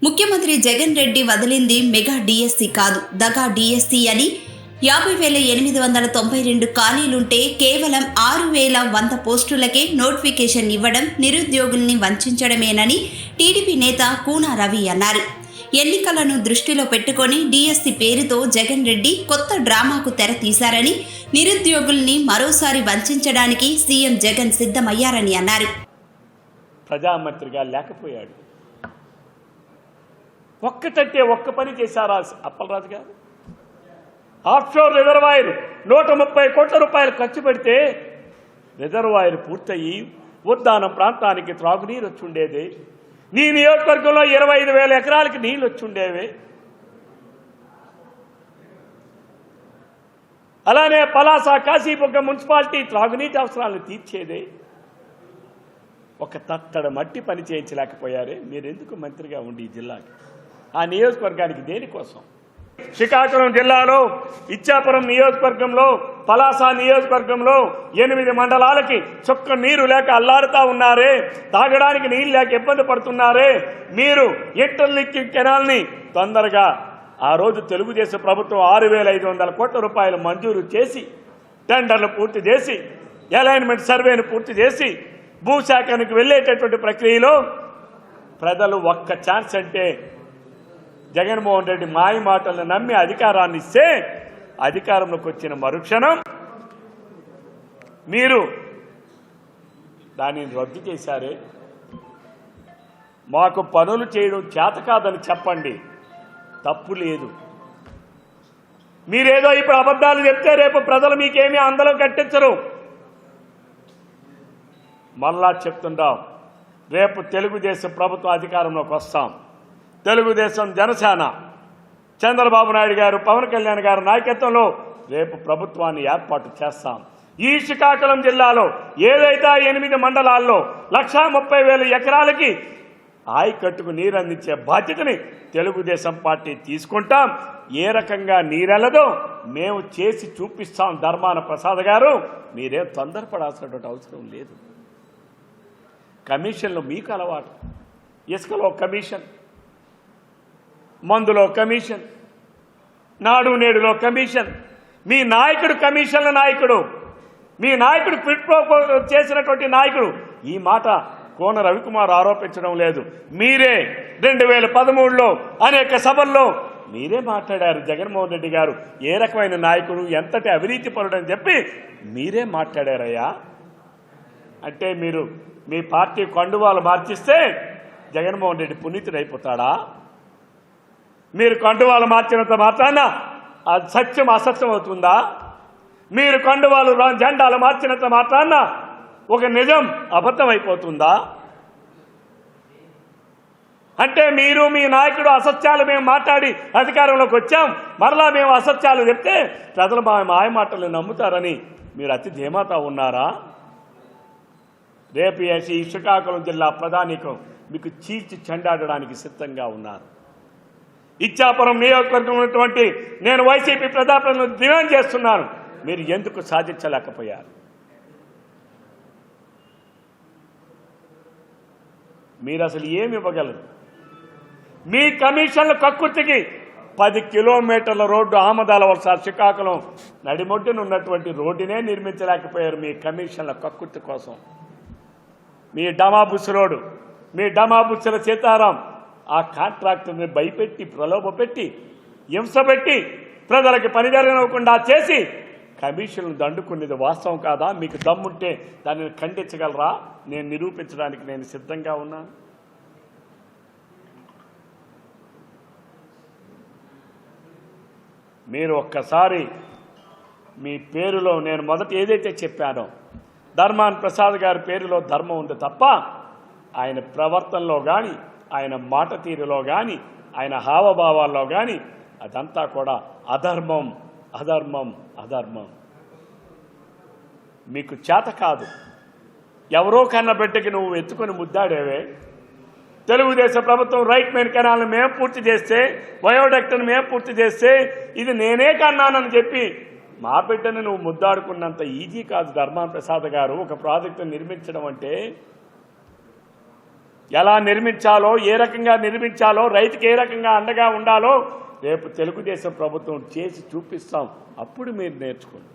ముఖ్యమంత్రి జగన్ రెడ్డి వదిలింది mega DSC కాదు, దగా డిఎస్సి అని 50,892 ఖాళీలుంటే కేవలం 6,100 పోస్టులకే నోటిఫికేషన్ ఇవ్వడం నిరుద్యోగుల్ని వంచడమేనని టీడీపీ నేత కూన రవి అన్నారు. ఎన్నికలను దృష్టిలో పెట్టుకొని డిఎస్సి పేరుతో జగన్ రెడ్డి కొత్త డ్రామాకు తెర తీశారని, నిరుద్యోగుల్ని మరోసారి వంచడానికి సీఎం జగన్ సిద్ధమయ్యారని అన్నారు. ప్రజామంత్రిగా లేకపోయాడు, ఒక్కటంటే ఒక్క పని చేశారా అప్పలరాజు గారు? ఆఫ్షోర్ రిజర్వాయర్ 130 కోట్ల రూపాయలు ఖర్చు పెడితే రిజర్వాయర్ పూర్తయి ఉద్దానం ప్రాంతానికి త్రాగునీరు వచ్చుండేది. నీ నియోజకవర్గంలో 25,000 ఎకరాలకి నీళ్ళు వచ్చుండేవి. అలానే పలాస కాశీబుగ్గ మున్సిపాలిటీ త్రాగునీటి అవసరాలను తీర్చేదే. ఒక తత్తడ మట్టి పని చేయించలేకపోయారే. మీరెందుకు మంత్రిగా ఉండి ఈ జిల్లాకి, ఆ నియోజకవర్గానికి దేనికోసం? శ్రీకాకుళం జిల్లాలో ఇచ్చాపురం నియోజకవర్గంలో, పలాస నియోజకవర్గంలో 8 మండలాలకి చుక్క నీరు లేక అల్లాడుతూ ఉన్నారే, తాగడానికి నీళ్ళు లేక ఇబ్బంది పడుతున్నారే. మీరు ఇంటర్లింకింగ్ కెనాల్ని తొందరగా ఆ రోజు తెలుగుదేశం ప్రభుత్వం 6,500 కోట్ల రూపాయలు మంజూరు చేసి, టెండర్లు పూర్తి చేసి, అలైన్మెంట్ సర్వేను పూర్తి చేసి, భూశాఖనికి వెళ్ళేటటువంటి ప్రక్రియలో ప్రజలు ఒక్క ఛాన్స్ అంటే జగన్మోహన్ రెడ్డి మాయ మాటలను నమ్మి అధికారాన్ని ఇస్తే, అధికారంలోకి వచ్చిన మరుక్షణం మీరు దానిని రద్దు చేశారే. మాకు పనులు చేయడం చేత కాదని చెప్పండి, తప్పు లేదు. మీరేదో ఇప్పుడు అబద్ధాలు చెప్తే రేపు ప్రజలు మీకేమీ అందలం కట్టించరు. మళ్ళా చెప్తుంటాం, రేపు తెలుగుదేశం ప్రభుత్వం అధికారంలోకి వస్తాం. తెలుగుదేశం, జనసేన, చంద్రబాబు నాయుడు గారు, పవన్ కళ్యాణ్ గారి నాయకత్వంలో రేపు ప్రభుత్వాన్ని ఏర్పాటు చేస్తాం. ఈ శ్రీకాకుళం జిల్లాలో ఏదైతే 8 మండలాల్లో 130,000 ఎకరాలకి ఆయకట్టుకు నీరు అందించే బాధ్యతని తెలుగుదేశం పార్టీ తీసుకుంటాం. ఏ రకంగా నీరెళ్ళదో మేము చేసి చూపిస్తాం. ధర్మాన ప్రసాద్ గారు, మీరేం తొందరపడాల్సినటువంటి అవసరం లేదు. కమిషన్లు మీకు అలవాటు. ఇసుకలో కమిషన్, మందులో కమిషన్, నాడు నేడులో కమిషన్. మీ నాయకుడు కమిషన్ల నాయకుడు, మీ నాయకుడు క్విట్ ప్రో చేసినటువంటి నాయకుడు. ఈ మాట కోన రవికుమార్ ఆరోపించడం లేదు. మీరే 2013లో అనేక సభల్లో మీరే మాట్లాడారు. జగన్మోహన్ రెడ్డి గారు ఏ రకమైన నాయకుడు, ఎంతటి అవినీతి పరుడని చెప్పి మీరే మాట్లాడారయ్యా. అంటే మీరు మీ పార్టీ కండువాలు మార్చిస్తే జగన్మోహన్ రెడ్డి పునీతుడైపోతాడా? మీరు కండువాలు మార్చినంత మాత్రాన అది సత్యం అసత్యం అవుతుందా? మీరు కండువాలు జెండాలు మార్చినంత మాత్రాన ఒక నిజం అబద్ధం అయిపోతుందా? అంటే మీరు, మీ నాయకుడు అసత్యాలు మేము మాట్లాడి అధికారంలోకి వచ్చాం, మరలా మేము అసత్యాలు చెప్తే ప్రజలు మా మాయ మాటలు నమ్ముతారని మీరు అతి ధీమాతో ఉన్నారా? రేపు ఈ శ్రీకాకుళం జిల్లా ప్రధానికం మీకు చీల్చి చెండాడడానికి సిద్ధంగా ఉన్నారు. ఇచ్చాపురం నియోజకవర్గం ఉన్నటువంటి నేను వైసీపీ ప్రజాప్రతినిధులను డిమాండ్ చేస్తున్నాను, మీరు ఎందుకు సాధించలేకపోయారు? మీరు అసలు ఏమి ఇవ్వగలరు? మీ కమిషన్ల కక్కుర్తికి 10 కిలోమీటర్ల రోడ్డు ఆమదాల వలస శ్రీకాకుళం నడిమొడ్డున ఉన్నటువంటి రోడ్డునే నిర్మించలేకపోయారు మీ కమిషన్ల కక్కుర్తి కోసం. మీ డమాబుస్ రోడ్డు, మీ డమాబుస్సుల సీతారాం ఆ కాంట్రాక్టర్ని భయపెట్టి, ప్రలోభపెట్టి, హింసపెట్టి ప్రజలకి పని జరగనివ్వకుండా చేసి కమిషన్లు దండుకునేది వాస్తవం కాదా? మీకు దమ్ముంటే దానిని ఖండించగలరా? నేను నిరూపించడానికి నేను సిద్ధంగా ఉన్నాను. మీరు ఒక్కసారి మీ పేరులో నేను మొదట ఏదైతే చెప్పానో, ధర్మాన్ ప్రసాద్ గారి పేరులో ధర్మం ఉంది తప్ప ఆయన ప్రవర్తనలో కానీ, ఆయన మాట తీరులో కానీ, ఆయన హావభావాల్లో కానీ అదంతా కూడా అధర్మం, అధర్మం, అధర్మం. మీకు చేత కాదు. ఎవరో కన్న బిడ్డకి నువ్వు ఎత్తుకొని ముద్దాడేవే. తెలుగుదేశం ప్రభుత్వం రైట్ మెయిన్ కెనాల్ని మేము పూర్తి చేస్తే, వయోడక్ట్ని మేము పూర్తి చేస్తే ఇది నేనే కన్నానని చెప్పి మా బిడ్డని నువ్వు ముద్దాడుకున్నంత ఈజీ కాదు ధర్మాన్ ప్రసాద్ గారు ఒక ప్రాజెక్టు నిర్మించడం అంటే. ఎలా నిర్మించాలో, ఏ రకంగా నిర్మించాలో, రైతుకి ఏ రకంగా అండగా ఉండాలో రేపు తెలుగుదేశం ప్రభుత్వం చేసి చూపిస్తాం. అప్పుడు మీరు నేర్చుకోండి.